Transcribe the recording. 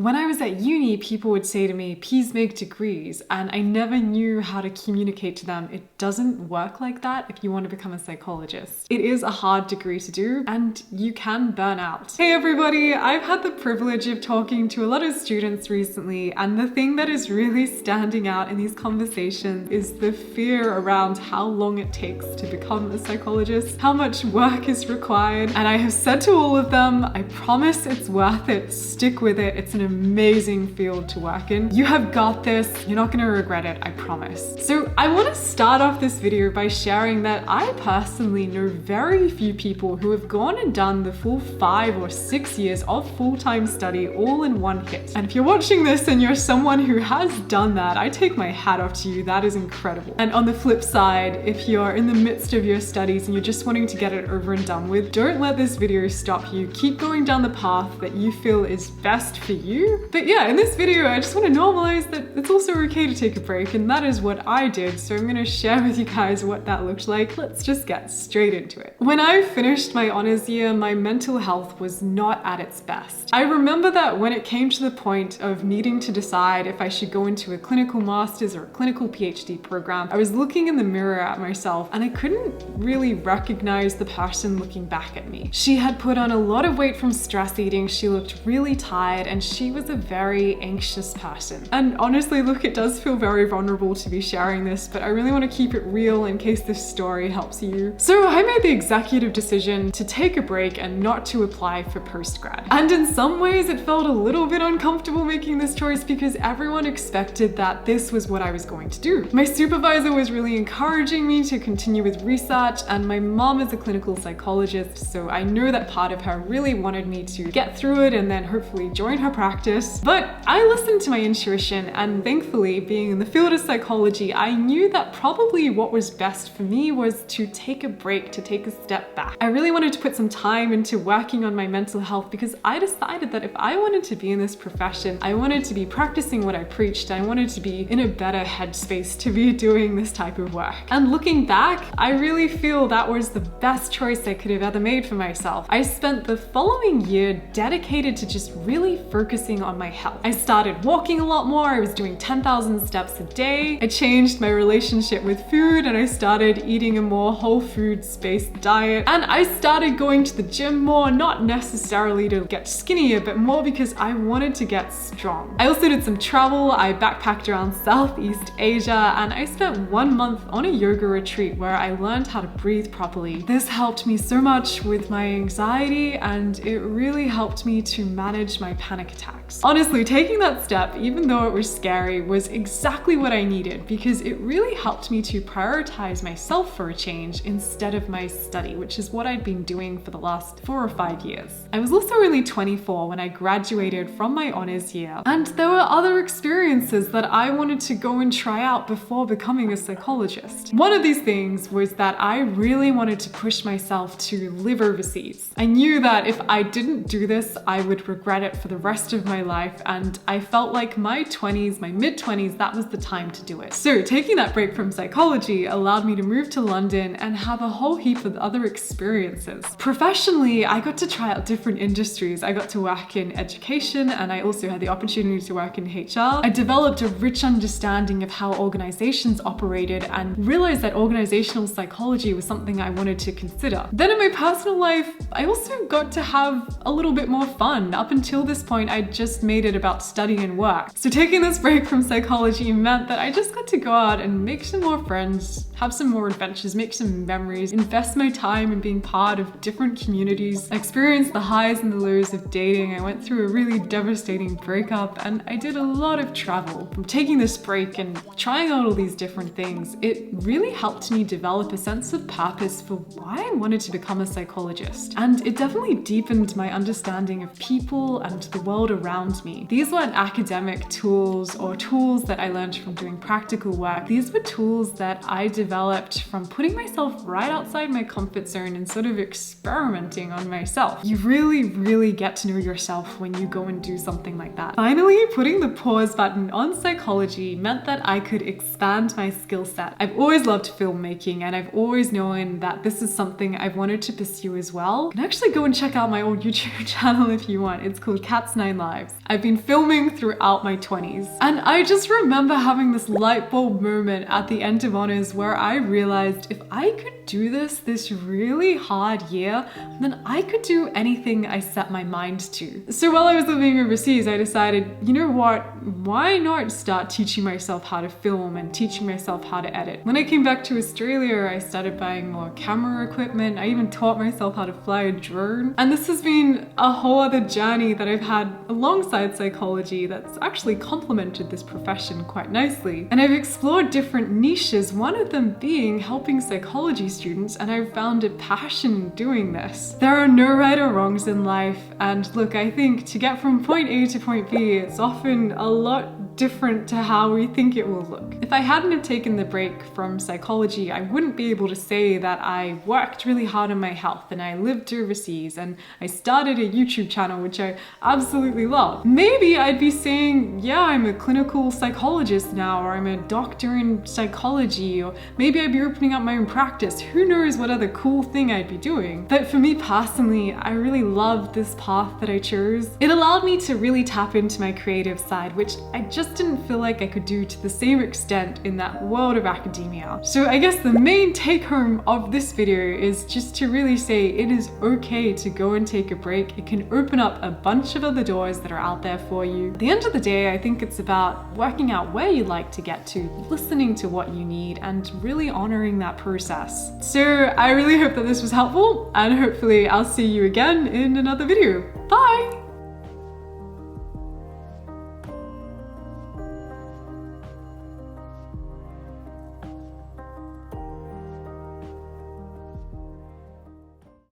When I was at uni, people would say to me, "P's make degrees," and I never knew how to communicate to them. It doesn't work like that if you want to become a psychologist. It is a hard degree to do, and you can burn out. Hey everybody, I've had the privilege of talking to a lot of students recently, and the thing that is really standing out in these conversations is the fear around how long it takes to become a psychologist, how much work is required, and I have said to all of them, I promise it's worth it. Stick with it. It's an amazing field to work in. You have got this. You're not going to regret it, I promise. So I want to start off this video by sharing that I personally know very few people who have gone and done the full 5 or 6 years of full-time study all in one hit. And if you're watching this and you're someone who has done that, I take my hat off to you. That is incredible. And on the flip side, if you're in the midst of your studies and you're just wanting to get it over and done with, don't let this video stop you. Keep going down the path that you feel is best for you. But yeah, in this video, I just want to normalize that it's also okay to take a break, and that is what I did. So I'm going to share with you guys what that looked like. Let's just get straight into it. When I finished my honors year, my mental health was not at its best. I remember that when it came to the point of needing to decide if I should go into a clinical master's or a clinical PhD program, I was looking in the mirror at myself and I couldn't really recognize the person looking back at me. She had put on a lot of weight from stress eating. She looked really tired and she was a very anxious person. And honestly, look, it does feel very vulnerable to be sharing this, but I really want to keep it real in case this story helps you. So I made the executive decision to take a break and not to apply for postgrad. And in some ways, it felt a little bit uncomfortable making this choice because everyone expected that this was what I was going to do. My supervisor was really encouraging me to continue with research, and my mom is a clinical psychologist, so I know that part of her really wanted me to get through it and then hopefully join her practice. But I listened to my intuition, and thankfully, being in the field of psychology, I knew that probably what was best for me was to take a break, to take a step back. I really wanted to put some time into working on my mental health because I decided that if I wanted to be in this profession, I wanted to be practicing what I preached. I wanted to be in a better headspace to be doing this type of work. And looking back, I really feel that was the best choice I could have ever made for myself. I spent the following year dedicated to just really focusing on my health. I started walking a lot more. I was doing 10,000 steps a day. I changed my relationship with food and I started eating a more whole foods-based diet. And I started going to the gym more, not necessarily to get skinnier, but more because I wanted to get strong. I also did some travel. I backpacked around Southeast Asia and I spent 1 month on a yoga retreat where I learned how to breathe properly. This helped me so much with my anxiety and it really helped me to manage my panic attacks. Honestly, taking that step, even though it was scary, was exactly what I needed because it really helped me to prioritize myself for a change instead of my study, which is what I'd been doing for the last 4 or 5 years. I was also only 24 when I graduated from my honors year, and there were other experiences that I wanted to go and try out before becoming a psychologist. One of these things was that I really wanted to push myself to live overseas. I knew that if I didn't do this, I would regret it for the rest of my life, and I felt like my 20s, my mid-20s, that was the time to do it. So taking that break from psychology allowed me to move to London and have a whole heap of other experiences. Professionally, I got to try out different industries. I got to work in education and I also had the opportunity to work in HR. I developed a rich understanding of how organizations operated and realized that organizational psychology was something I wanted to consider. Then in my personal life, I also got to have a little bit more fun. Up until this point, I just made it about study and work. So taking this break from psychology meant that I just got to go out and make some more friends, have some more adventures, make some memories, invest my time in being part of different communities. I experienced the highs and the lows of dating. I went through a really devastating breakup and I did a lot of travel. From taking this break and trying out all these different things, it really helped me develop a sense of purpose for why I wanted to become a psychologist. And it definitely deepened my understanding of people and the world around me. These weren't academic tools or tools that I learned from doing practical work. These were tools that I developed from putting myself right outside my comfort zone and sort of experimenting on myself. You really get to know yourself when you go and do something like that. Finally, putting the pause button on psychology meant that I could expand my skill set. I've always loved filmmaking and I've always known that this is something I've wanted to pursue as well. You can actually go and check out my old YouTube channel if you want. It's called Cats 9 Lives. lives. I've been filming throughout my 20s. And I just remember having this light bulb moment at the end of honors where I realized if I could do this really hard year, then I could do anything I set my mind to. So while I was living overseas, I decided, you know what, why not start teaching myself how to film and teaching myself how to edit. When I came back to Australia, I started buying more camera equipment. I even taught myself how to fly a drone. And this has been a whole other journey that I've had alongside psychology that's actually complemented this profession quite nicely. And I've explored different niches, one of them being helping psychology students, and I've found a passion in doing this. There are no right or wrongs in life, and look, I think to get from point A to point B, it's often a lot different to how we think it will look. If I hadn't have taken the break from psychology, I wouldn't be able to say that I worked really hard on my health and I lived overseas and I started a YouTube channel, which I absolutely love. Maybe I'd be saying, yeah, I'm a clinical psychologist now, or I'm a doctor in psychology, or maybe I'd be opening up my own practice. Who knows what other cool thing I'd be doing. But for me personally, I really loved this path that I chose. It allowed me to really tap into my creative side, which I just didn't feel like I could do to the same extent in that world of academia. So I guess the main take home of this video is just to really say it is okay to go and take a break. It can open up a bunch of other doors that are out there for you. At the end of the day, I think it's about working out where you'd like to get to, listening to what you need, and really honoring that process. So I really hope that this was helpful, and hopefully I'll see you again in another video. Bye!